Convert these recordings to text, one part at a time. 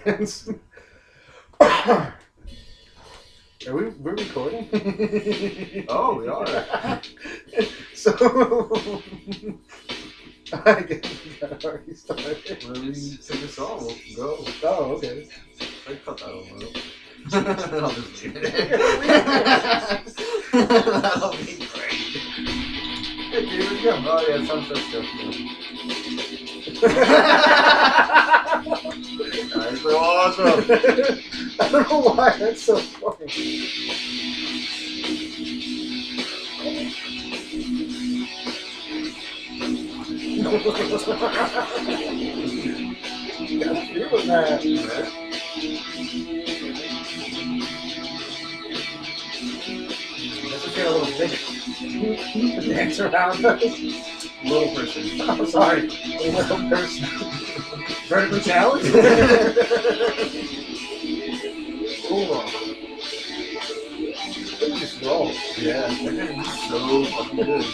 We're recording? Oh, we are. So, I guess we got already started. When we sing a song, we'll go. Oh, okay. I cut that over. I'll just leave it in. That'll be great. Hey, dude, where'd you go? Oh, yeah, sunset stuff. Nice, awesome. I don't know why that's so funny. Got feeling that. Doesn't feel a little big. Dance around us. Little person. Oh, sorry. Little person. Vertically challenged? Cool. Just roll. Yeah, that guy is so fucking good.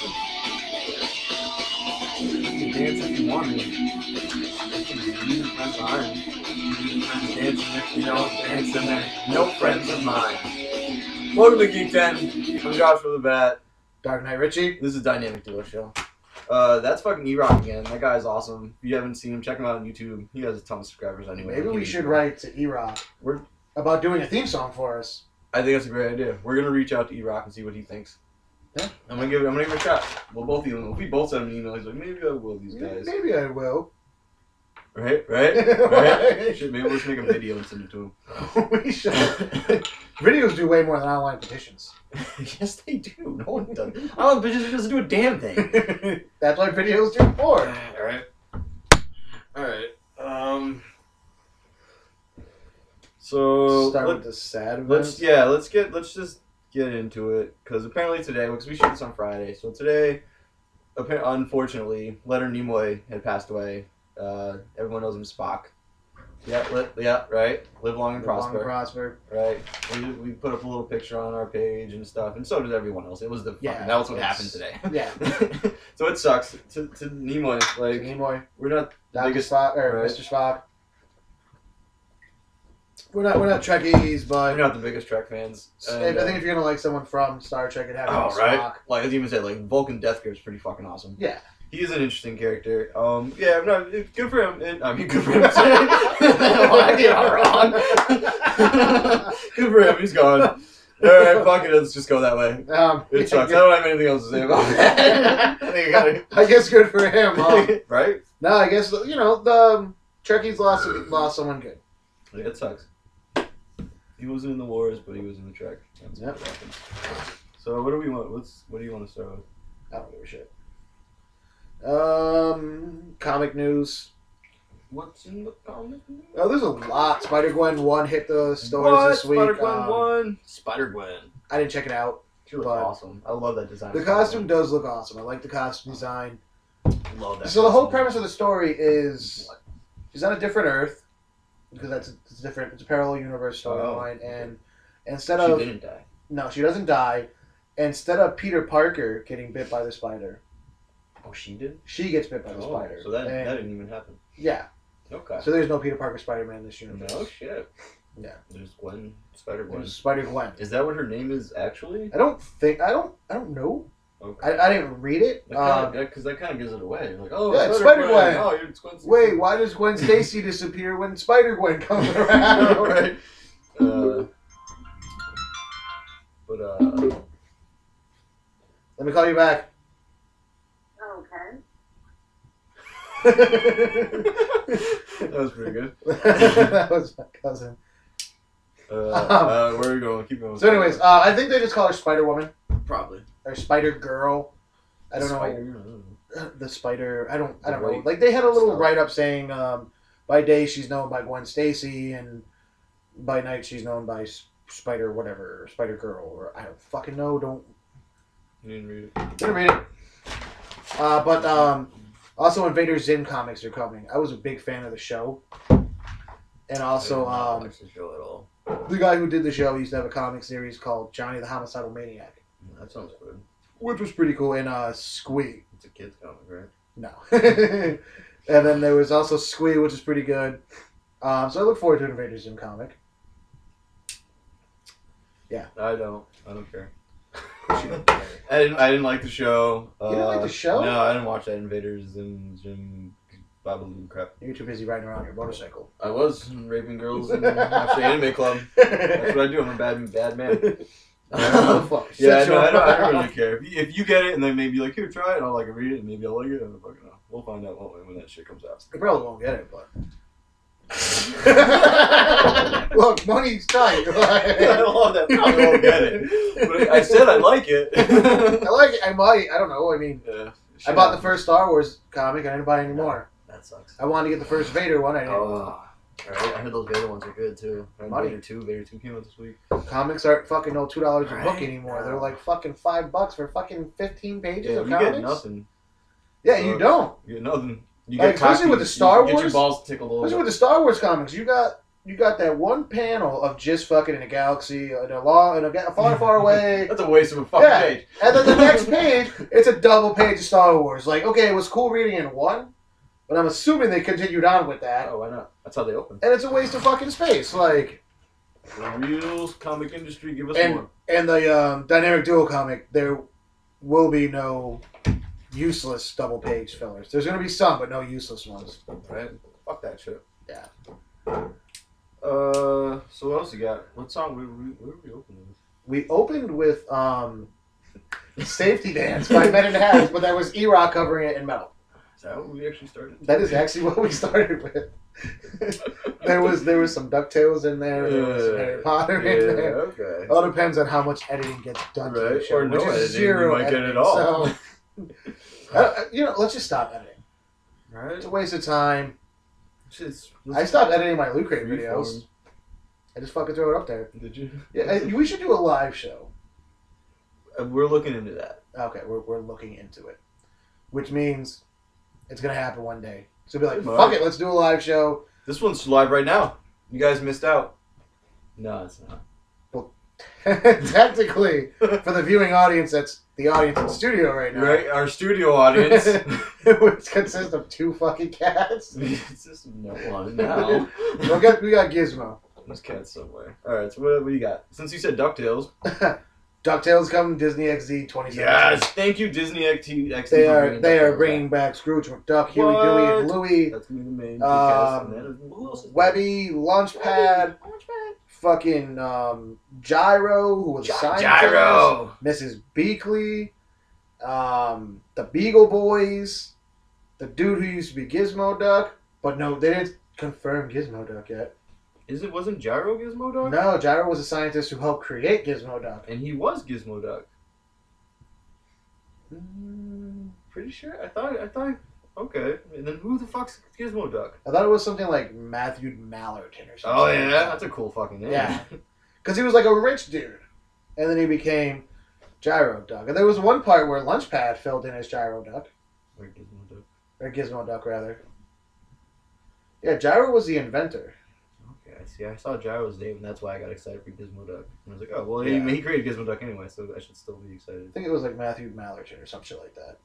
You can dance if you want to. You can leave your friends behind. Dance if you don't dance in there. No friends of mine. Welcome to Geek 10. I'm Josh with the Bat. Dark Knight Richie. This is a Dynamic Duo show. That's fucking E-Rock again. That guy's awesome. If you haven't seen him, check him out on YouTube. He has a ton of subscribers anyway. Maybe we should write to E-Rock about doing a theme song for us. I think that's a great idea. We're gonna reach out to E-Rock and see what he thinks. Yeah. I'm gonna give him a shot. We'll both email him. If we both send him an email, he's like, maybe I will these guys. Maybe I will. Right? Shit, maybe we'll just make a video and send it to him. We should. Videos do way more than online petitions. Yes, they do. No one does. Online petitions doesn't do a damn thing. That's what videos do for. Alright. So Start with the sad let's events. let's just get into it, because apparently today, because we shoot this on Friday, so today, unfortunately, Leonard Nimoy had passed away. Everyone knows him as Spock. Yeah, right. Live long and prosper. Right. We put up a little picture on our page and stuff, and so did everyone else. It was that was what happened today. Yeah. So it sucks to Nimoy. Like Nimoy. We're not the Dr. biggest Spock, or right? Mr. Spock. We're not Trekkies, but We're not the biggest Trek fans. I think if you're gonna like someone from Star Trek, it'd have to be right. Spock. Like as you even said, like Vulcan Deathgear is pretty fucking awesome. Yeah. He is an interesting character. Yeah, no, good for him. I mean, good for him. I did all wrong. Good for him. He's gone. All right, fuck it. Let's just go that way. It sucks. I don't have anything else to say about that. I guess good for him, right? No, I guess the Trekkies lost someone good. Yeah, it sucks. He wasn't in the wars, but he was in the Trek. That's what happened. So what do we want? What do you want to start with? I don't give a shit. Comic news. What's in the comic news? Oh, there's a lot. Spider-Gwen 1 hit the stores this week. Spider-Gwen 1. Spider-Gwen. I didn't check it out. She looks awesome. I love that design. The costume does look awesome. I like the costume design. Love that. So the whole premise of the story is she's on a different Earth, because it's different. It's a parallel universe storyline, and instead of she didn't die. No, she doesn't die. Instead of Peter Parker getting bit by the spider, oh, she did. She gets bit by the spider. So that didn't even happen. Yeah. Okay. So there's no Peter Parker Spider-Man in this universe. No shit. Yeah. There's Gwen, Spider-Gwen. There's Spider-Gwen. Is that what her name is actually? I don't know. Okay. I didn't read it. Because that kind of gives it away. Like, oh, yeah, it's Spider-Gwen. Oh, it's Gwen Stacy. Wait, why does Gwen Stacy disappear when Spider-Gwen comes around? Right. Let me call you back. Okay. That was pretty good. That was my cousin. Where are we going? Keep going. So anyways, I think they just call her Spider-Woman. Probably. Or Spider-Girl. I don't know. The Spider... I don't know. Like, they had a little write-up saying, by day she's known by Gwen Stacy, and by night she's known by Spider whatever, Spider-Girl, or I don't fucking know. You didn't read it. Didn't read it. But also Invader Zim comics are coming. I was a big fan of the show. And also, the show at all. The guy who did the show used to have a comic series called Johnny the Homicidal Maniac. That sounds good. Which was pretty cool. And Squee. It's a kid's comic, right? No. And then there was also Squee, which is pretty good. So I look forward to an Invader Zim comic. Yeah. I don't care. I didn't like the show. You didn't like the show? No, I didn't watch that Invader Zim Babaloo crap. You're too busy riding around your motorcycle. I was raping girls in after anime club. That's what I do. I'm a bad man. Yeah, no, I don't really care. If you get it and then maybe like, here, try it, and I'll like read it, and maybe I'll like it. I don't fucking know. We'll find out when that shit comes out. You probably won't get it, but. Look, money's tight. I love that. Probably won't get it. But I said I like it. I like it. I might. I don't know. I mean, yeah, I bought the first Star Wars comic. I didn't buy any more. That sucks. I wanted to get the first Vader one. I didn't. Oh, right. I heard those Vader ones are good too. Money. Vader 2 came out this week. Comics aren't fucking $2 a book Right. anymore. They're like fucking $5 for fucking 15 pages Yeah, of you comics. get nothing. Yeah, you don't. You get nothing. You Like, get especially cocky, with the Star you get Wars- your balls tickled over. Especially with the Star Wars comics, you got that one panel of just fucking in a galaxy, in a far, far away. That's a waste of a fucking page. And then the next page, it's a double page of Star Wars. Like, okay, it was cool reading in one, but I'm assuming they continued on with that. Oh, why not? That's how they open. And it's a waste of fucking space. Like, The real comic industry, give us more. and the Dynamic Duo comic, there will be no useless double page fillers. There's going to be some, but no useless ones. Right? Fuck that shit. Yeah. So what else you got? What song? Where were we opening with? We opened with Safety Dance by Men in Hats, but that was E-Rock covering it in metal. Is that what we actually started? That is actually what we started with. there was some DuckTales in there. There was some Harry Potter in there. Okay. All depends on how much editing gets done to the Right, show, or no which is editing, zero you might get editing. it all. So, let's just stop editing. Right. It's a waste of time. Let's I stopped editing my Loot Crate videos. freeform. I just fucking throw it up there. Did you? Yeah, we should do a live show. We're looking into that. Okay, we're looking into it, which means it's gonna happen one day. So be like, It might. fuck it, let's do a live show. This one's live right now. You guys missed out. No, it's not. Technically, for the viewing audience, that's the audience in the studio right now. Right, our studio audience. Which consists of 2 fucking cats. It's just no one now. we got Gizmo. There's cats somewhere. All right, so what do you got? Since you said DuckTales. DuckTales coming Disney XD 2017. Yes, thank you Disney XD. They are bringing back Scrooge McDuck, Huey, Dewey, and Louie. That's gonna be the main cast. And then who else is Webby, Launchpad, fucking Gyro, who was a scientist. Gyro. Mrs. Beakley, the Beagle Boys, the dude who used to be Gizmo Duck, but no, they didn't confirm Gizmo Duck yet. Wasn't Gyro Gizmo Duck? No, Gyro was a scientist who helped create Gizmo Duck. And he was Gizmo Duck. Pretty sure. I thought. Okay. And then who the fuck's Gizmo Duck? I thought it was something like Matthew Mallerton or something. Oh yeah, that's a cool fucking name. Yeah. Because he was like a rich dude. And then he became Gyro Duck. And there was one part where Lunchpad filled in as Gyro Duck. Or Gizmo Duck. Or Gizmo Duck, rather. Yeah, Gyro was the inventor. Okay, I see. I saw Gyro's name, and that's why I got excited for Gizmo Duck. And I was like, oh, well, Yeah. he created Gizmo Duck anyway, so I should still be excited. I think it was like Matthew Mallerton or some shit like that.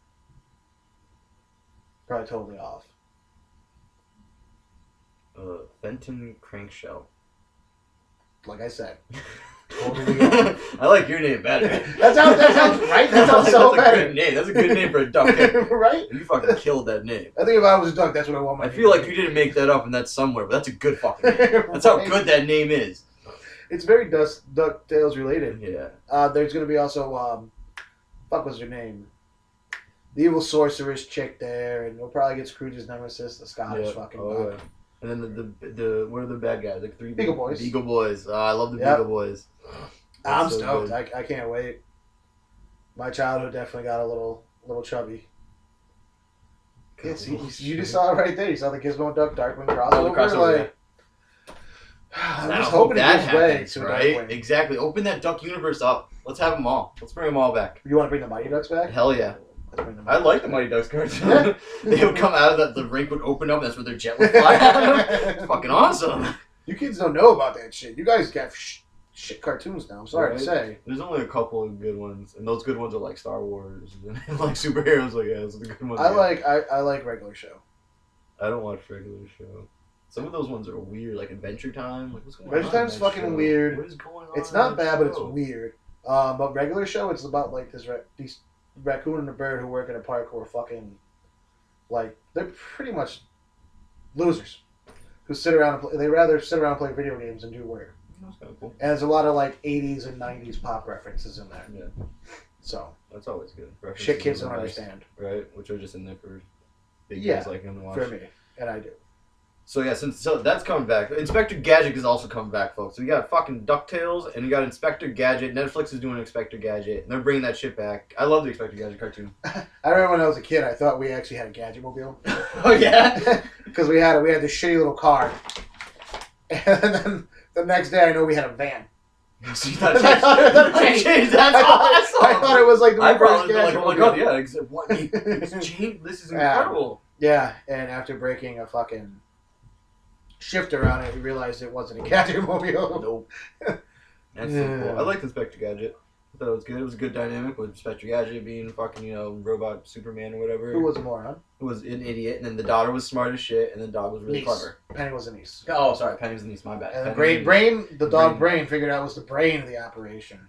Probably totally off. Fenton Crankshell. Like I said. Totally off. I like your name better. that sounds right. That sounds so That's a better. good name. That's a good name for a duck. Right? You fucking killed that name. I think if I was a duck, that's what I want my I name feel to like be. you didn't make that up, and that's somewhere, but that's a good fucking name. That's how good that name is. It's very DuckTales related. Yeah. There's going to be also, fuck was her name? The evil sorceress chick there, and we'll probably get Scrooge's nemesis, the Scottish fucking duck. Yeah. And then the what are the bad guys? Like 3 Beagle Boys. Beagle Boys. I love the Yep. Beagle Boys. I'm That's so stoked. good. I can't wait. My childhood definitely got a little chubby. Yeah, see, you just saw it right there. You saw the Gizmo Duck Darkwing crossover. Oh, the crossover, like, I'm I just hope hoping it that gives way happens, to right? Darkwing. Exactly. Open that Duck universe up. Let's have them all. Let's bring them all back. You want to bring the Mighty Ducks back? Hell yeah. Let's bring them I back. like the Mighty Ducks cartoon. Yeah. They would come out of the rink would open up, and that's where their jet would fly out of them. It's fucking awesome. You kids don't know about that shit. You guys got shit cartoons now. I'm sorry to Right. say. There's only a couple of good ones, and those good ones are like Star Wars and like superheroes. Like, yeah, those are the good ones. I like regular show. I don't watch regular show. Some of those ones are weird, like Adventure Time. Like, what's going Adventure on? Time's fucking weird. What is going on? It's not bad, but it's weird. But regular show, it's about like these raccoon and a bird who work in a park who are fucking like they're pretty much losers who sit around and play. They rather sit around and play video games than do work. That's kind of cool. And there's a lot of like 80s and 90s pop references in there. Yeah. So that's always good. References shit kids don't nice, understand. Right? Which are just in there for big yeah, guys like him to watch. For me. And I do. So yeah, so that's coming back. Inspector Gadget is also coming back, folks. So you got fucking DuckTales and you got Inspector Gadget. Netflix is doing Inspector Gadget, and they're bringing that shit back. I love the Inspector Gadget cartoon. I remember when I was a kid, I thought we actually had a Gadget mobile. Oh yeah, because we had this shitty little car, and then the next day I know we had a van. So you thought changed. That's awesome. I thought it was like the I reverse probably Gadget like, oh my mobile. god, yeah. Except what? This is incredible. Yeah, and after breaking a fucking shifter on it, we realized it wasn't a Gadget mobile. Nope. That's so cool. I liked Inspector Gadget. I thought it was good. It was a good dynamic with Inspector Gadget being fucking, robot Superman or whatever. Who was a moron? Who was an idiot, and then the daughter was smart as shit, and the dog was really clever. Penny was a niece. Oh, sorry, Penny was the niece, my bad. And the dog brain figured out was the brain of the operation.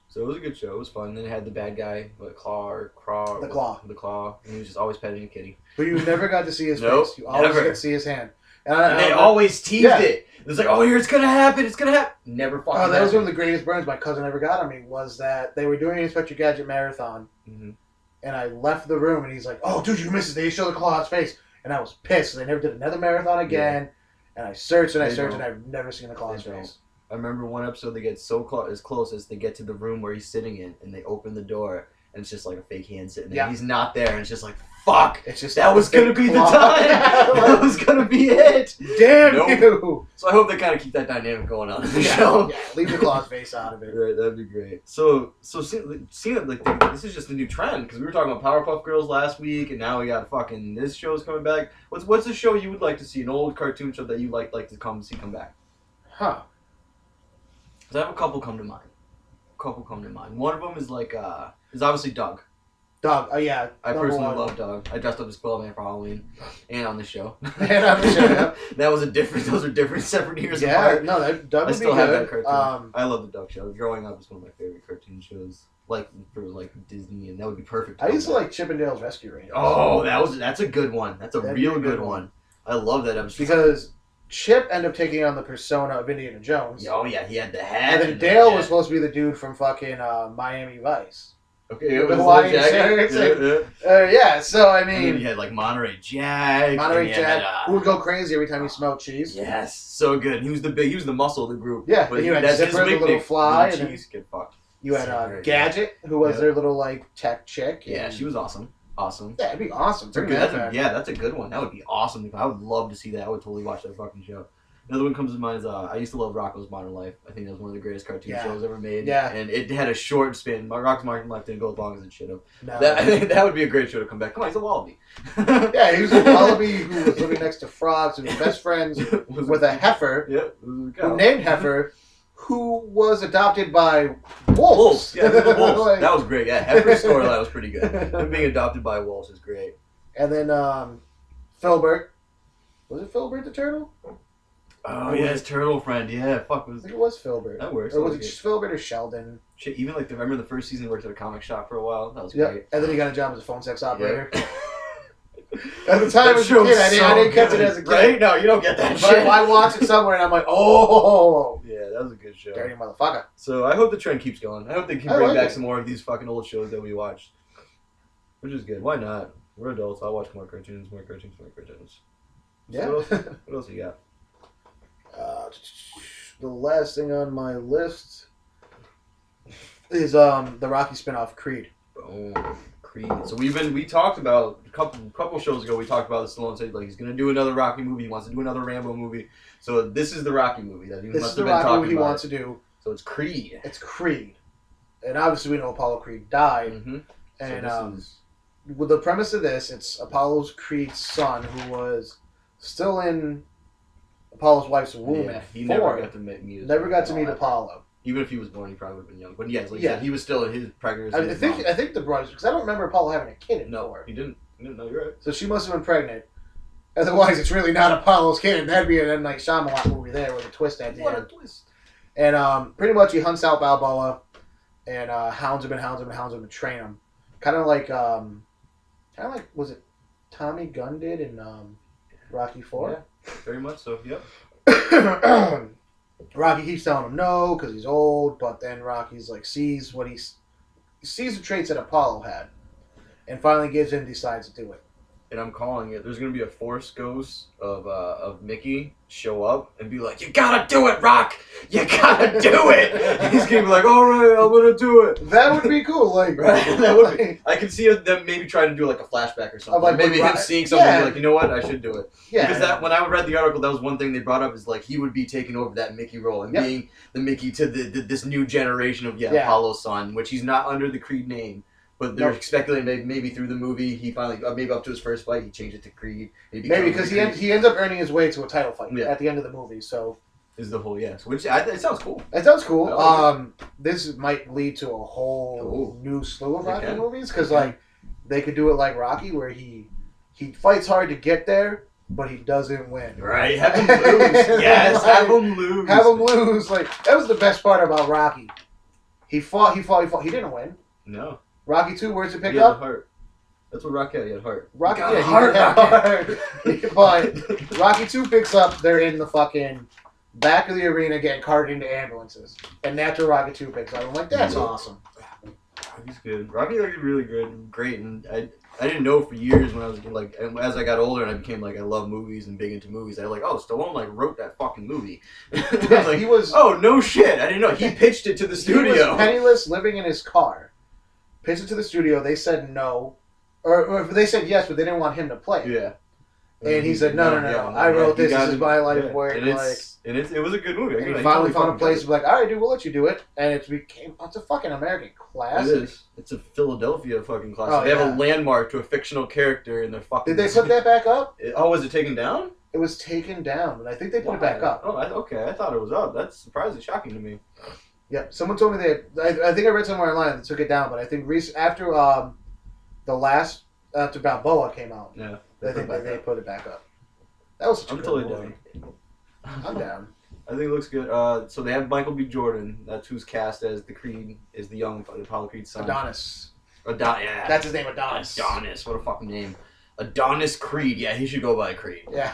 So it was a good show. It was fun. Then it had the bad guy, the Claw, and he was just always petting a kitty. But you never got to see his face. You always got to see his hand. And they always teased it. It was like, oh, here, it's going to happen. It's going to happen. Never fucking happened. That was one of the greatest burns my cousin ever got on me, was that they were doing an Inspector Gadget marathon. Mm-hmm. And I left the room, and he's like, oh, dude, you missed it. They show the Claw's face. And I was pissed. They never did another marathon again. Yeah. And I searched, and I've never seen the Claw's face. I remember one episode they get as close as they get to the room where he's sitting in, and they open the door, and it's just like a fake hand sitting there. Yeah. He's not there, and it's just like, fuck! It's just that was gonna be the time. That was gonna be it. Damn you! So I hope they kind of keep that dynamic going on in the show. Yeah, leave the Claw's face out of it. Right, that'd be great. So seeing it like this is just a new trend, because we were talking about Powerpuff Girls last week, and now we got fucking this show's coming back. What's a show you would like to see? An old cartoon show that you like to come back? Huh. Because I have a couple come to mind. One of them is is obviously Doug. Doug, oh yeah. I personally love Doug. I dressed up as Quail Man for Halloween and on the show. Yeah. Those are different separate years Yeah, apart. no, Doug would I still be have good. that cartoon. I love the Doug show. Growing up, it's one of my favorite cartoon shows. For Disney, and that would be perfect. I used to like Chippendale's Rescue Rangers. Oh, that's a good one. That's a real good one. I love that episode. Because Chip ended up taking on the persona of Indiana Jones. Oh yeah, he had the hat. And then Dale was supposed to be the dude from fucking Miami Vice. Okay, it was Hawaiian yeah, so I mean, and then you had like Monterey Jack. Who would go crazy every time he smelled cheese. Yes, so good. He was the muscle of the group. Yeah, but you had Zipper, the little fly, and cheese get fucked. You had Gadget, who was their little like tech chick. Yeah, she was awesome. Awesome. Yeah, it'd be awesome. That's a good one. That would be awesome. I would love to see that. I would totally watch that fucking show. Another one comes to mind is I used to love Rocko's Modern Life. I think that was one of the greatest cartoon shows ever made. Yeah. And it had a short span. Rocko's Modern Life didn't go as long as it should have. No. I think that would be a great show to come back. Come on, he's a wallaby. Yeah, he was a wallaby who was living next to frogs and was best friends with a heifer. Who named Heifer, who was adopted by wolves. Yeah, wolves. That was great. Yeah, Heifer's storyline was pretty good. Him being adopted by wolves is great. And then Filbert. Was it Filbert the turtle? Oh, yeah, his turtle friend. Yeah, fuck. I think it was Filbert. That works. Or was it just Filbert or Sheldon? Shit, even remember the first season he worked at a comic shop for a while? That was great. And then he got a job as a phone sex operator. At the time as a kid, I didn't catch it as a kid. Right? No, you don't get that shit. I watch it somewhere and I'm like, oh. Yeah, that was a good show. Dirty motherfucker. So I hope the trend keeps going. I hope they can bring back some more of these fucking old shows that we watched. Which is good. Why not? We're adults. I'll watch more cartoons. Yeah. So what else you got? The last thing on my list is the Rocky spinoff Creed. Oh, Creed. So we talked about a couple shows ago. We talked about Stallone said he's gonna do another Rocky movie. He wants to do another Rambo movie. So this is the Rocky movie that he must have been talking about. This is the Rocky movie he wants to do. So it's Creed. It's Creed, and obviously we know Apollo Creed died. Mm-hmm. And with the premise of this, it's Apollo Creed's son who was still in Apollo's wife's womb. Yeah, he never got to meet Apollo. Even if he was born, he probably would have been young. But yes, said, he was still in his pregnancy. I think the brothers, because I don't remember Apollo having a kid. No, he didn't. No, you're right. So she must have been pregnant, Otherwise, it's really not Apollo's kid. That'd be an M. Night Shyamalan movie there with a twist at the end. What a twist. And pretty much he hunts out Balboa and hounds him to train him. Kind of like, was it Tommy Gunn did in Rocky 4? Yeah, very much so, yep. Rocky keeps telling him no because he's old, but then Rocky's like sees the traits that Apollo had, and finally gives in, decides to do it. And I'm calling it. There's gonna be a Force ghost of Mickey show up and be like, "You gotta do it, Rock! You gotta do it!" And he's gonna be like, "All right, I'm gonna do it." That would be cool. Like, right? That would be. I can see them maybe trying to do like a flashback or something. Like maybe him seeing something and be like, "You know what? I should do it." Yeah. Because when I read the article, that was one thing they brought up is like he would be taking over that Mickey role and being the Mickey to this new generation of Apollo's son, which he's not under the Creed name. But they're speculating maybe through the movie he finally maybe up to his first fight he changed it to Creed. Maybe because he ends up earning his way to a title fight at the end of the movie. So is the whole which it sounds cool. It sounds cool. This might lead to a whole new slew of Rocky movies because like they could do it like Rocky where he fights hard to get there, but he doesn't win. Right? Have him lose. Yes, have him lose. Have him lose. Like that was the best part about Rocky. He fought. He didn't win. No. Rocky 2, where's it pick up? He had heart. That's what Rocky had. He had heart. Rocky, he had heart. But Rocky 2 picks up. They're in the fucking back of the arena getting carted into ambulances, and that's where Rocky 2 picks up. I'm like, that's awesome. Rocky's good. Rocky's actually really good, and great, and I didn't know for years when I was like, and as I got older and I became like I love movies and big into movies. I was like, oh, Stallone like wrote that fucking movie. Yeah, like, he was. Oh no shit! I didn't know he pitched it to the studio. He was penniless, living in his car. Pitched it to the studio. They said no, or they said yes, but they didn't want him to play it. Yeah. And he said, no. I wrote this. This is my life work. And it was a good movie. And he finally found a place to be like, all right, dude, we'll let you do it. And it's a fucking American classic. It is. It's a Philadelphia fucking classic. They have a landmark to a fictional character in their fucking... Did they put that back up? Was it taken down? It was taken down, and I think they put it back up. Oh, okay. I thought it was up. That's surprisingly shocking to me. Yeah, someone told me I think I read somewhere online that took it down, but I think after after Balboa came out, I think they put it back up. That was such a good movie. Down. I'm down. I think it looks good. So they have Michael B. Jordan. That's who's cast as the young Apollo Creed's son. Adonis. Yeah. That's his name, Adonis. Adonis. What a fucking name. Adonis Creed. Yeah, he should go by Creed. Yeah.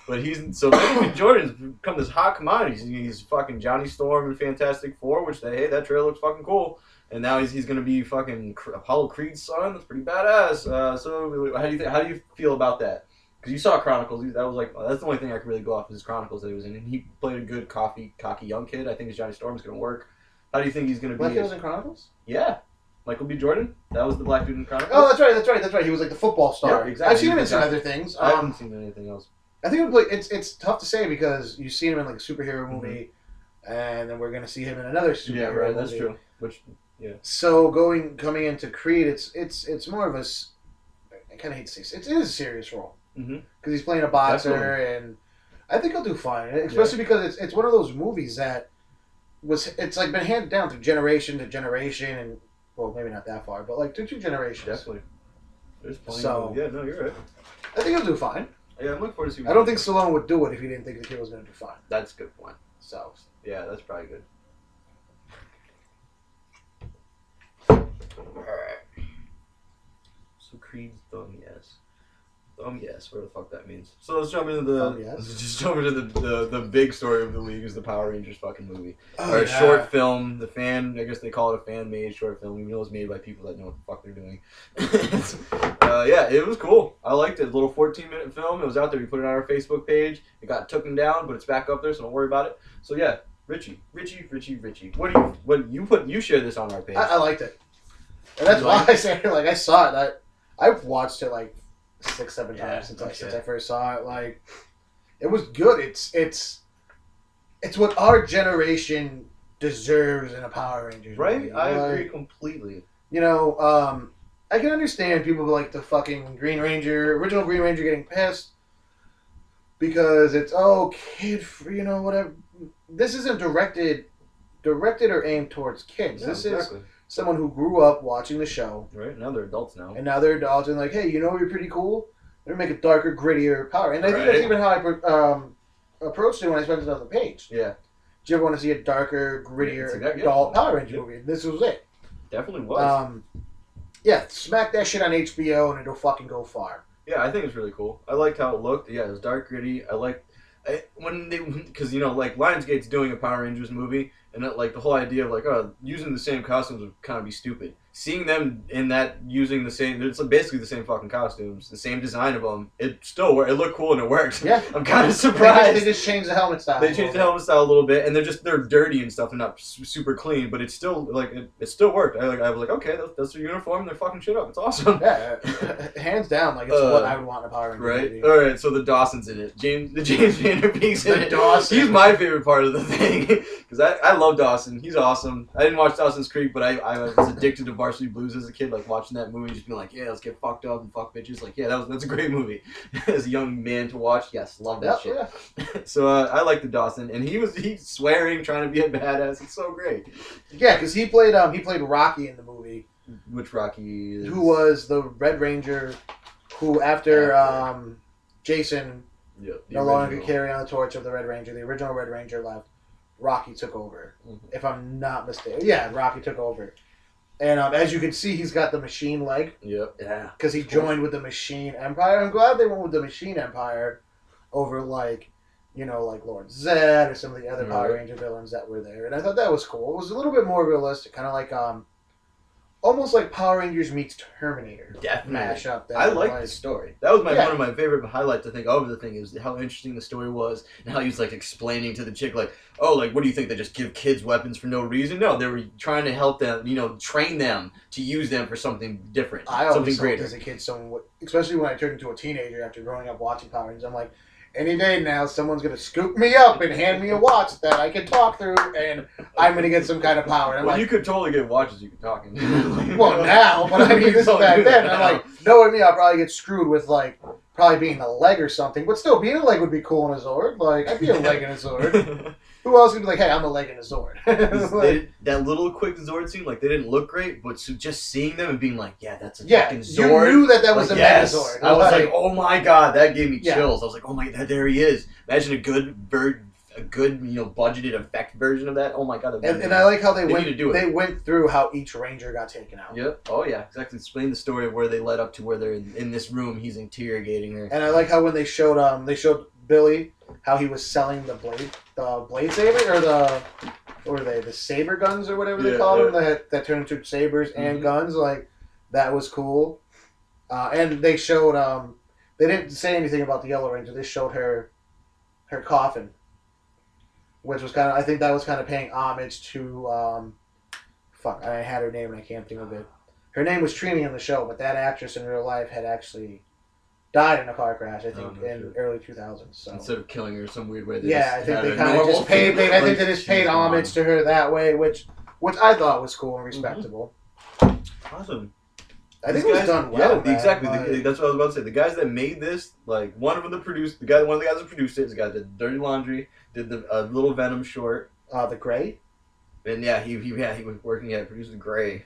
But Michael B. Jordan's become this hot commodity. He's fucking Johnny Storm in Fantastic Four, which that trailer looks fucking cool. And now he's gonna be fucking Apollo Creed's son. That's pretty badass. So how do you feel about that? Because you saw Chronicles. That was like that's the only thing I could really go off is his Chronicles that he was in, and he played a good cocky young kid. I think his Johnny Storm is gonna work. How do you think he's gonna be? Black kid was in Chronicles? Yeah. Michael B. Jordan? That was the black dude in Chronicles? Oh, that's right. He was like the football star. Yeah, exactly. I've seen him in some other things. I haven't seen anything else. I think it's tough to say because you've seen him in like a superhero movie, and then we're gonna see him in another superhero movie. Yeah, right. That's true. So coming into Creed, it's more of a. I kind of hate to say it is a serious role because he's playing a boxer, and I think he'll do fine. Especially because it's one of those movies that it's like been handed down through generation to generation, and well, maybe not that far, but like two generations. Definitely. There's plenty. Yeah, no, you're right. I think he'll do fine. Yeah, I'm looking forward to see. I don't think Stallone would do it if he didn't think the kid was going to do fine. That's a good point. So yeah, that's probably good. Alright. So Creed's thumb yes. Thumb yes, where the fuck that means. So let's jump into the big story of the league is the Power Rangers fucking movie. Or a short film, I guess they call it a fan-made short film, even though it's made by people that know what the fuck they're doing. Yeah, it was cool. I liked it. A little 14-minute film. It was out there. We put it on our Facebook page. It got taken down, but it's back up there, so don't worry about it. So yeah, Richie. You shared this on our page. I liked it. And that's why I say like I saw it. I've watched it like 6-7 times since I first saw it. Like it was good. It's what our generation deserves in a Power Rangers right movie. I agree completely. You know, I can understand people like the fucking original Green Ranger getting pissed because it's kid free, whatever. This isn't directed or aimed towards kids. Yeah, this exactly. is someone who grew up watching the show. Right, now they're adults now. And now they're adults and like, hey, you're pretty cool? Let me make a darker, grittier Power Ranger. And I think that's even how I approached it when I spent it on the page. Yeah. Do you ever want to see a darker, grittier adult Power Ranger movie? This was it. Definitely was. Yeah, smack that shit on HBO and it'll fucking go far. Yeah, I think it's really cool. I liked how it looked. Yeah, it was dark, gritty. Because like Lionsgate's doing a Power Rangers movie, and like the whole idea of using the same costumes would kind of be stupid. Seeing them in that using the same, it's basically the same fucking costumes, the same design of them. It looked cool and it worked. Yeah, I'm kind of surprised. They just changed the helmet style. They changed the helmet style a little bit, and they're dirty and stuff. They're not super clean, but it's still it still worked. I was like, okay, that's their uniform. They're fucking shit up. It's awesome. Yeah, hands down, like it's what I would want in a Power Ranger movie. All right, so the Dawson's in it. James Van Peek's in it. Dawson. He's my favorite part of the thing because I love Dawson. He's awesome. I didn't watch Dawson's Creek, but I was addicted to Varsity Blues as a kid. Like watching that movie, just being like, yeah, let's get fucked up and fuck bitches. Like, yeah, that's a great movie. As a young man to watch, yes, love that shit. Yeah. So I like the Dawson, and he's swearing, trying to be a badass. It's so great. Yeah, because he played Rocky in the movie. Which Rocky is? Who was the Red Ranger? Who after Jason no longer could carry on the torch of the Red Ranger, the original Red Ranger left. Rocky took over, if I'm not mistaken. Yeah, Rocky took over. And as you can see, he's got the machine leg. Yep. Yeah. Because he joined with the Machine Empire. I'm glad they went with the Machine Empire over like Lord Zed or some of the other Power Ranger villains that were there. And I thought that was cool. It was a little bit more realistic, kind of like almost like Power Rangers meets Terminator. Definitely. Mashup. I liked the story. That was one of my favorite highlights, I think, of the thing is how interesting the story was and how he was, like, explaining to the chick, like, oh, like, what do you think? They just give kids weapons for no reason? No, they were trying to help them, train them to use them for something different. I always greater. As a kid, especially when I turned into a teenager after growing up watching Power Rangers, I'm like, any day now, someone's going to scoop me up and hand me a watch that I can talk through, and I'm going to get some kind of power. And I'm like, you could totally get watches you could talk in. Well, now, but I mean, this is back then. And I'm like, knowing me, I'll probably get screwed with, like, probably being a leg or something. But still, being a leg would be cool in a Zord. Like, I'd be a leg in a Zord. Who else would be like, hey, I'm a leg in a Zord? That little quick Zord scene, like, they didn't look great, but just seeing them and being like, yeah, that's a fucking Zord. You knew that was a Megazord. I was like, oh my god, that gave me chills. I was like, oh my god, there he is. Imagine a good budgeted effect version of that. Oh my god. And I like how they went through how each Ranger got taken out. Yep. Oh yeah, exactly. Explain the story of where they led up to where they're in this room. He's interrogating her. And I like how when they showed Billy how he was selling the blade saber or the saber guns or whatever they called them that turned into sabers and guns. Like that was cool. And they showed they didn't say anything about the Yellow Ranger. They showed her coffin, which was I think that was kind of paying homage to I had her name and I can't think of it. Her name was Trini in the show, but that actress in real life had actually died in a car crash, I think, in early 2000s. So instead of killing her some weird way, I think they kind of just paid. I think they just paid homage to her that way, which I thought was cool and respectable. Awesome. I think it was done well. Yeah, exactly. That's what I was about to say. The guys that made this, like one of the guys that produced it, is the guy that did Dirty Laundry, did the Little Venom short. The Gray. And yeah, he was working at produced the Gray.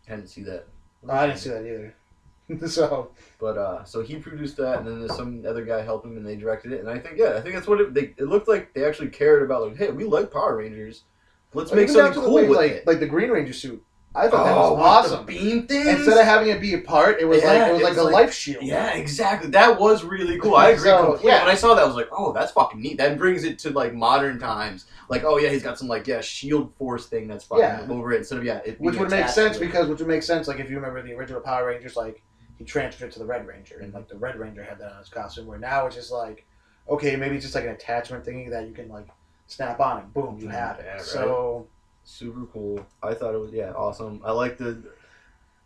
I didn't see that. I didn't see that either. So he produced that, and then there's some other guy helped him, and they directed it. And I think that's what it looked like. They actually cared about, like, hey, we like Power Rangers. Let's make something cool with it. Like the Green Ranger suit. I thought that was awesome. The beam thing. Instead of having it be apart, it was like a life shield. Yeah, exactly. That was really cool. I agree completely. Yeah. When I saw that, I was like, oh, that's fucking neat. That brings it to like modern times. Like, oh yeah, he's got some shield force thing that's fucking over it. Instead of which would make sense like if you remember the original Power Rangers, like he transferred to the Red Ranger, and like the Red Ranger had that on his costume. Where now it's just like, okay, maybe it's just like an attachment thingy that you can like snap on and boom, you have it. Yeah, right. So. Super cool. I thought it was awesome. I liked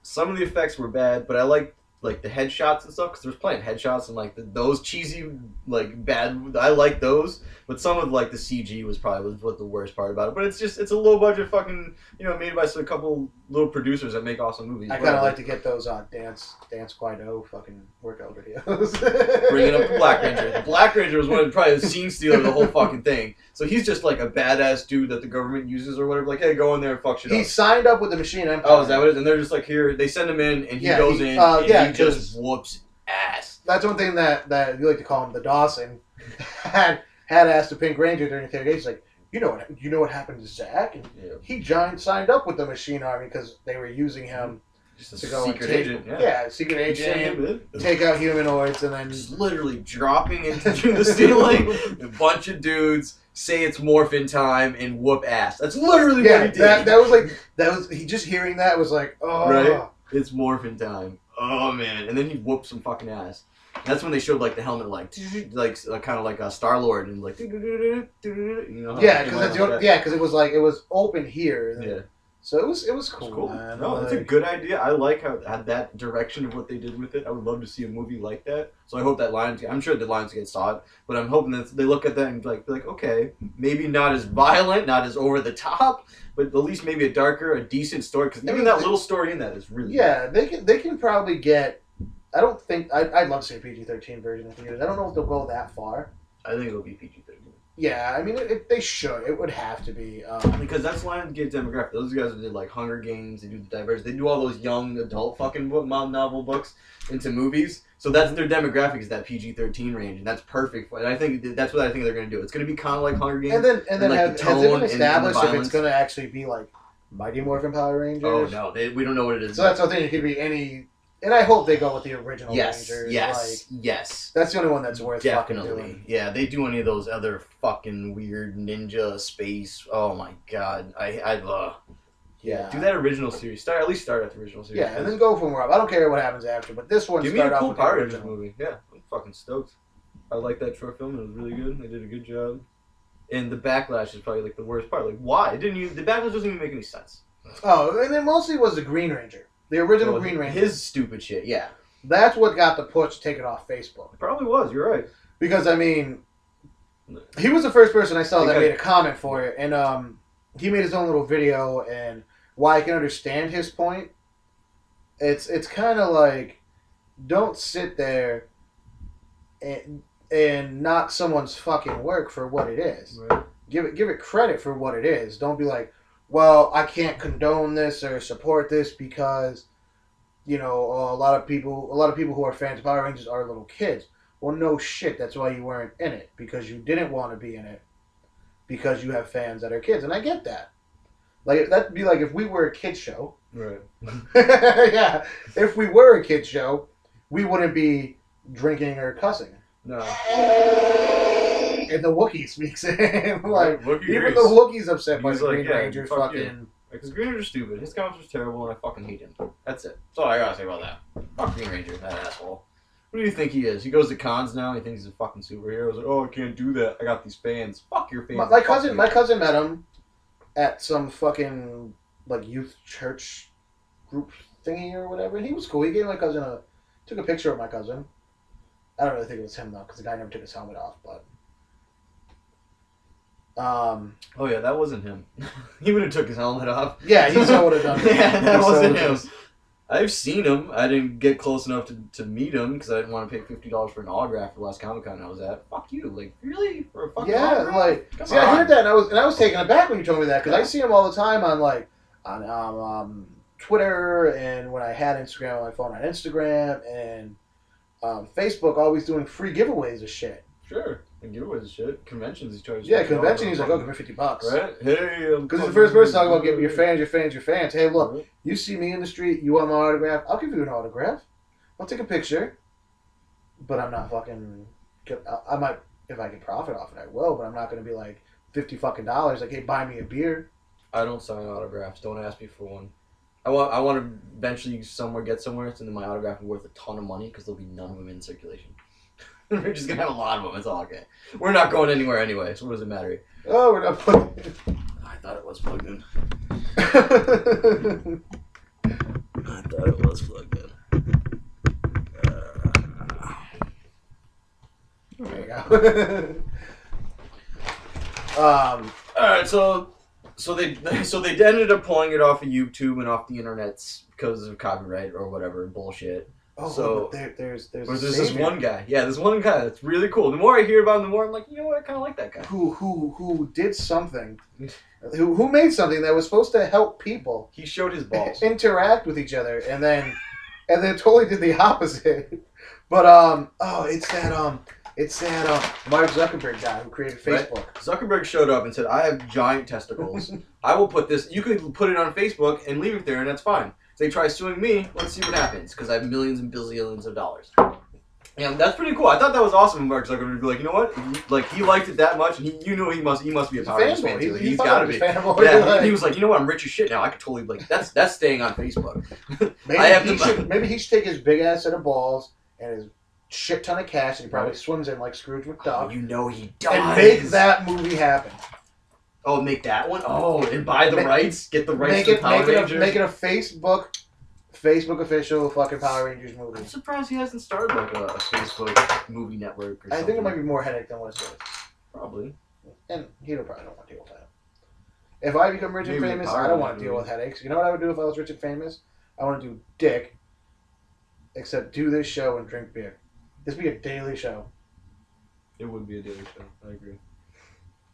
some of the effects were bad, but I liked like the headshots and stuff because there's plenty of headshots and like those cheesy like bad. I like those, but some of like the CG was what the worst part about it. But it's a low budget fucking made by a couple little producers that make awesome movies. I kind of like to get those dance Quaido fucking workout videos. Bringing up the Black Ranger. The Black Ranger was probably the scene stealer of the whole fucking thing. So he's just like a badass dude that the government uses or whatever. Like, hey, go in there and fuck shit up. He signed up with the Machine Empire. Oh, is that what it is? And they're just like, here, they send him in and he goes in and he just whoops ass. That's one thing that you like to call him, the Dawson, had asked the Pink Ranger during interrogation. He's like, you know what happened to Zach? And he signed up with the Machine Army because they were using him just to go secret and agent. Secret agent, take out humanoids, and then just literally dropping into the ceiling. A bunch of dudes say it's morphin time and whoop ass. That's literally what he did. That was he just hearing that was like, oh, right. It's morphin time. Oh man, and then he whooped some fucking ass. That's when they showed like the helmet, like kind of like a Star-Lord, and like you know. Because it was open here. Yeah. So it was cool. Cool. Man. No, it's a good idea. I like how that direction of what they did with it. I would love to see a movie like that. So I hope that I'm sure the Lionsgate saw it, but I'm hoping that they look at that and be like, okay, maybe not as violent, not as over the top, but at least maybe a darker, a decent story. Because even that little story in that is really good. They can probably get. I don't think I'd love to see a PG-13 version in theaters. I don't know if they'll go that far. I think it'll be PG-13. Yeah, I mean, they should. It would have to be. Because that's Lionsgate demographic. Those guys did like Hunger Games. They do the Divergent. They do all those young adult fucking novel books into movies. So that's their demographic is that PG-13 range, and that's perfect. And I think that's what I think they're going to do. It's going to be kind of like Hunger Games. And then like has it been established if it's going to actually be like Mighty Morphin Power Rangers? Oh no, we don't know what it is. So that's the thing. It could be any. And I hope they go with the original Rangers. Yes. That's the only one that's worth definitely fucking doing. Yeah, they do any of those other fucking weird ninja space. Oh my god, yeah. Do that original series. At least start at the original series. Yeah, and then go from where up. I don't care what happens after, but this one give me a cool Power Rangers movie. Yeah, I'm fucking stoked. I like that short film. It was really good. They did a good job. And the backlash is probably like the worst part. Like, why? The backlash doesn't even make any sense. Oh, and it mostly was the Green Ranger. The original Green Ranger. His stupid shit, yeah. That's what got the push taken off Facebook. It probably was, you're right. Because, I mean, he was the first person I saw that made a comment for it. And he made his own little video. And while I can understand his point, it's kind of like, don't sit there and knock someone's fucking work for what it is. Right. Give it credit for what it is. Don't be like, well, I can't condone this or support this because, you know, a lot of people who are fans of Power Rangers are little kids. Well, no shit. That's why you weren't in it, because you didn't want to be in it, because you have fans that are kids, and I get that. Like that'd be like if we were a kids show. Right. Yeah. If we were a kids show, we wouldn't be drinking or cussing. No. And the Wookiee speaks in. Like, Wookiee even the Wookiee's upset by the Green Ranger fuck fucking... Because Green Ranger's stupid. His comics are terrible, and I fucking hate him. That's it. That's all I gotta say about that. Fuck Green Ranger, that asshole. What do you think he is? He goes to cons now, he thinks he's a fucking superhero. He's like, oh, I can't do that. I got these fans. Fuck your fans. My cousin met him at some fucking, like, youth church group thingy or whatever, and he was cool. He gave my cousin took a picture of my cousin. I don't really think it was him, though, because the guy never took his helmet off, but... oh yeah, that wasn't him. He would have took his helmet off. Yeah, he still would have done it. Yeah, that wasn't him. I've seen him. I didn't get close enough to meet him because I didn't want to pay $50 for an autograph for the last Comic-Con I was at. Fuck you, like really for a fucking autograph? Like Come on. I heard that and I was taken aback when you told me that because I see him all the time on Twitter and when I had Instagram on my phone on Instagram and Facebook, always doing free giveaways of shit. Sure. And giveaways and shit. Conventions he charges. Yeah, convention he's like, oh, give me $50. Right? Hey, because he's the first person talking about giving your fans. Hey, look, you see me in the street, you want my autograph? I'll give you an autograph. I'll take a picture. But I'm not fucking. I might, if I can profit off it, I will. But I'm not going to be like $50 fucking. Like, hey, buy me a beer. I don't sign autographs. Don't ask me for one. I want to eventually get somewhere, and then my autograph is worth a ton of money because there'll be none of them in circulation. We're just gonna have a lot of them. It's all okay. We're not going anywhere anyway, so what does it matter? Oh, we're not plugged in. I thought it was plugged in. I thought it was plugged in. There you go. Alright, so they ended up pulling it off of YouTube and off the internets because of copyright or whatever bullshit. Oh, so there's this one guy. Yeah, this one guy that's really cool. The more I hear about him, the more I'm like, you know what, I kind of like that guy. Who did something, who made something that was supposed to help people. He showed his balls. Interact with each other, and then totally did the opposite. But it's that Mark Zuckerberg guy who created Facebook. Right? Zuckerberg showed up and said, "I have giant testicles. I will put this. You could put it on Facebook and leave it there, and that's fine. If they try suing me, let's see what happens, because I have millions and billions of dollars." Yeah, that's pretty cool. I thought that was awesome. Mark Zuckerberg would be like, you know what? Like he liked it that much, and you know he must be a Power Rangers fan too. He's got to be. Yeah, he was like, you know what? I'm rich as shit now. I could totally that's staying on Facebook. Maybe he should take his big ass set of balls and his shit ton of cash, and he probably swims in like Scrooge McDuck. Oh, you know he does. And make that movie happen. Oh, make that one? Oh, and buy the rights? Get the rights to Power Rangers? Make it a Facebook official fucking Power Rangers movie. I'm surprised he hasn't started like a Facebook movie network or something. I think it might be more headache than what it is. Probably. And he probably don't want to deal with that. If I become rich and famous, I don't want to deal with headaches. You know what I would do if I was rich and famous? I want to do dick, except do this show and drink beer. This would be a daily show. It would be a daily show. I agree.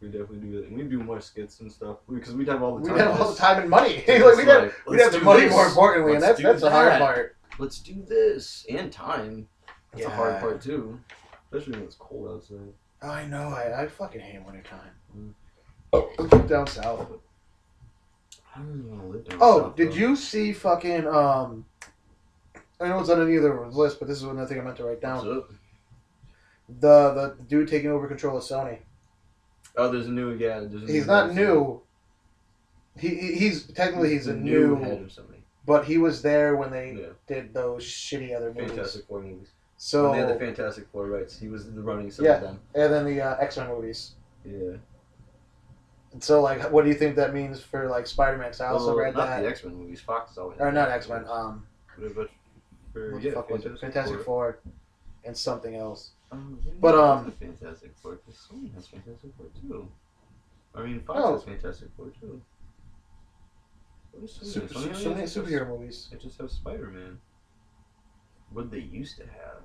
We definitely do that. And we'd do more skits and stuff because we'd have all the time. We'd have all the time and money. We'd have the money more importantly, and that's the hard part. Let's do this and time. That's the hard part too, especially when it's cold outside. I know. I fucking hate wintertime. Let's go down south. I don't even want to live down south. Did you see fucking I know it's on either list, but this is another thing I meant to write down. What's up? The dude taking over control of Sony. Oh, there's a new He's not new. He's technically a new head of Sony. But he was there when they did those shitty other movies. Fantastic Four movies. So when they had the Fantastic Four rights, he was running some of them. And then the X-Men movies. Yeah. And so, like, what do you think that means for like Spider-Man? Because I also read not that. The X-Men movies. Fox is always. Or not X-Men. What the fuck was it? Fantastic Four, and something else. But Fantastic Four. Sony has Fantastic Four too. I mean, Fox has Fantastic Four too. What is Sony? Sony has superhero movies. They just have Spider-Man. What they used to have.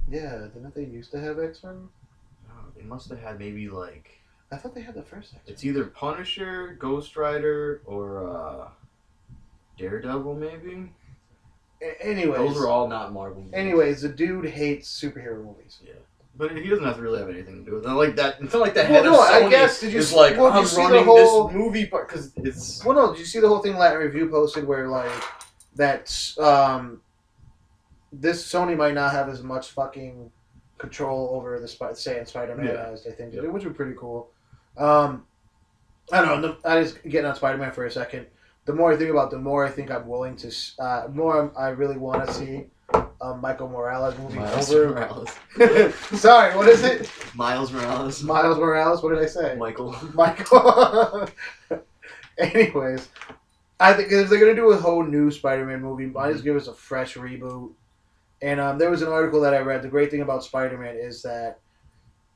Yeah, didn't they used to have X-Men? Oh, they must have had maybe like. I thought they had the first X-Men. It's either Punisher, Ghost Rider, or Daredevil, maybe. Anyways, those are all not Marvel movies. Anyways, the dude hates superhero movies. Yeah, but he doesn't have to really have anything to do with it. Like that. It's not like the head of Sony I guess, is like, I'm running this movie part because it's. Well, no. Did you see the whole thing Latin Review posted where like that this Sony might not have as much fucking control over the Spider-Man as they think they do, which would be pretty cool. I don't know. I just getting on Spider-Man for a second. The more I think about it, the more I think I'm willing to. I really want to see Michael Morales movie Morales. Sorry, what is it? Miles Morales. Miles Morales. What did I say? Michael. Anyways, I think if they're gonna do a whole new Spider-Man movie, might just give us a fresh reboot. And there was an article that I read. The great thing about Spider-Man is that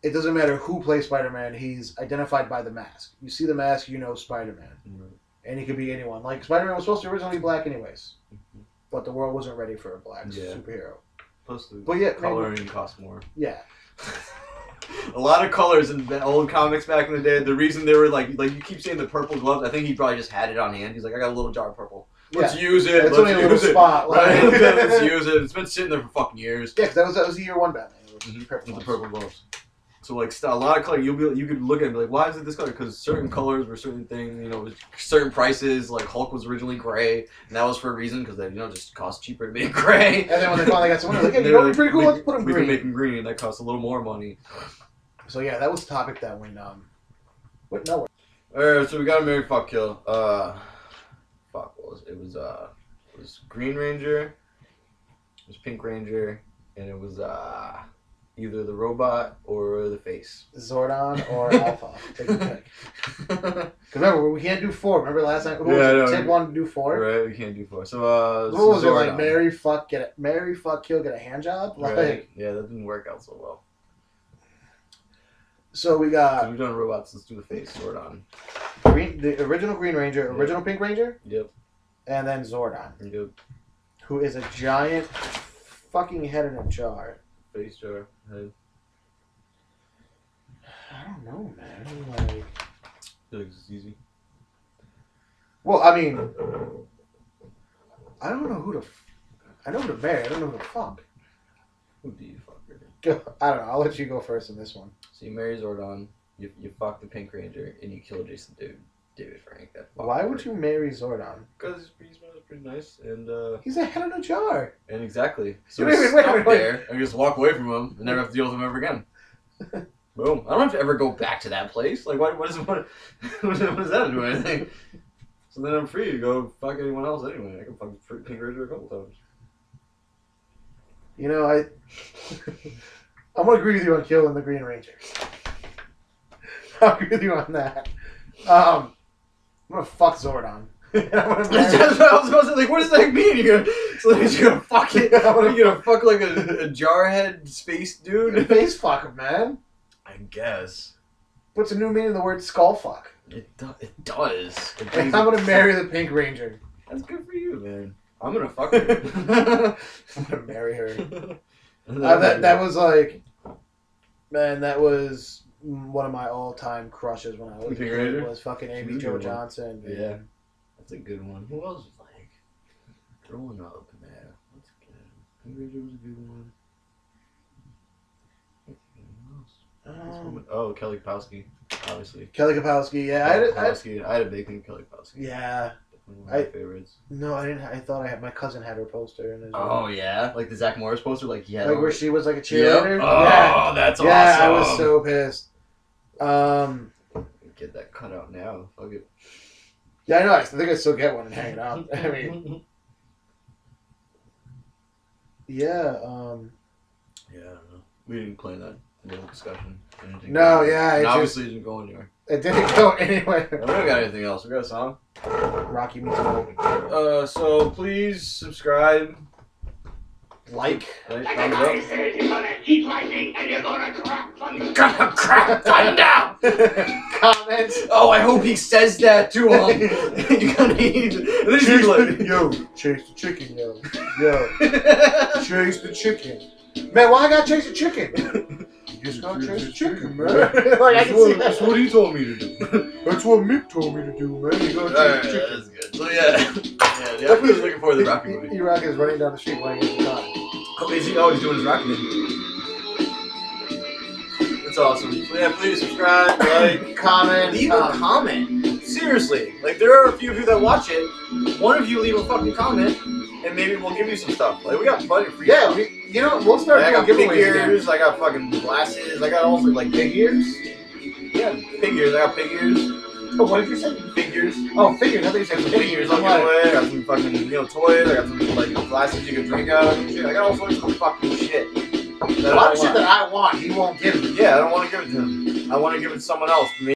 it doesn't matter who plays Spider-Man. He's identified by the mask. You see the mask, you know Spider-Man. Mm-hmm. And he could be anyone. Like, Spider-Man was supposed to originally be black anyways. Mm-hmm. But the world wasn't ready for a black superhero. Plus the coloring cost more. Yeah. A lot of colors in the old comics back in the day. The reason they were like you keep saying the purple gloves, I think he probably just had it on hand. He's like, I got a little jar of purple. Let's use it. It's only a little spot. Right? Let's use it. It's been sitting there for fucking years. Yeah, because that was the year one Batman. With the purple gloves. So like a lot of color, you could look at it and be like, why is it this color? Because certain colors were certain things, certain prices. Like Hulk was originally gray, and that was for a reason because they just cost cheaper to make gray. And then when they finally got someone, like, hey, you know what's pretty cool? Let's put them green. We can make them green. That costs a little more money. So yeah, that was the topic that went went nowhere. Alright, so we got a Marry Fuck Kill. Fuck, what was it? It was Green Ranger, it was Pink Ranger, and it was either the robot or the face. Zordon or Alpha. Take your pick. Because remember, we can't do 4. Remember last time? Ted wanted to do 4. Right, we can't do 4. So what was Zordon. It like? Marry, fuck, kill, get a hand job. Like, right. Yeah, that didn't work out so well. So we got. We've done robots. Let's do the face. Zordon. The original Green Ranger, original Pink Ranger. Yep. And then Zordon. Yep. Who is a giant fucking head in a jar. Face jar. Head. I don't know, man. Like. I feel like it's easy. Well, I mean, I don't know who to. I know who to marry. I don't know who to fuck. Who do you fuck? I don't know. I'll let you go first in this one. So you marry Zordon, you fuck the Pink Ranger, and you kill Jason David Frank. Why would you marry Zordon? Because he's pretty nice, and he's a head in a jar. And exactly. So wait, there, and just walk away from him, and never have to deal with him ever again. Boom. I don't have to ever go back to that place. Like, what does that do anything? So then I'm free to go fuck anyone else anyway. I can fuck Pink Ranger a couple times. You know, I'm gonna agree with you on killing the Green Ranger. I'll agree with you on that. I'm gonna fuck Zordon. That's what I was supposed to like. What does that mean? You're gonna fuck it? You're gonna fuck like a jarhead space dude? Face fuck him, man. I guess. Puts a new meaning in the word skull fuck. It does. I'm gonna marry the Pink Ranger. That's good for you, man. I'm gonna fuck her. I'm gonna marry her. That was like, man, that was one of my all-time crushes when I was a kid. Was fucking Amy Jo Johnson. Yeah, that's a good one. Who else was like growing up? Man, what's good? Pink Ranger was a good one. Oh, Kelly Kapowski, obviously. Kelly Kapowski, yeah. I had a big thing of Kelly Kapowski. Yeah. One of my favorites. No, I didn't. I thought my cousin had her poster in his room. Oh yeah, like the Zach Morris poster, like yeah, like where she was like a cheerleader. Yep. Oh, yeah. That's awesome. Yeah, I was so pissed. Get that cut out now. Fuck it. Yeah, I know. I think I still get one and hang it out. I mean, yeah. Yeah, I don't know. We didn't plan that little discussion. No, yeah. It obviously didn't go anywhere. It didn't go anywhere. We don't got anything else. We got a song. Rocky meets Boat. So please subscribe. Like thumbs up. You're gonna eat lightning and you're gonna crap thunder. You're gonna crap thunder. Comments. Oh, I hope he says that to him. You're gonna eat. And then he's like, yo, chase the chicken, yo. Chase the chicken. Man, why I gotta chase the chicken? You just gotta chase the chicken, man. Like, I can see that. That's what he told me to do. That's what Mick told me to do, man. You gotta chase the chicken. That's good. So yeah, I was looking forward to the Rocky movie. E-Rock is running down the street playing his guitar. Oh, is he always doing his Rocky movie? That's awesome. So yeah, please subscribe, like, comment, leave a comment. Seriously, like there are a few of you that watch it. One of you leave a fucking comment, and maybe we'll give you some stuff. Like we got plenty of free stuff. You know, we'll start I got doing pig giveaways ears. again. I got fucking glasses. I got also like pig ears. Yeah, pig ears. I got pig ears. Oh, what did you say? Figures. Oh, figures. I think you said Some figures on the way. I got some fucking toys. I got some like glasses you can drink out of and shit. I got all sorts of fucking shit. A lot of shit that I want, he won't give me. Yeah, I don't want to give it to him. I want to give it to someone else.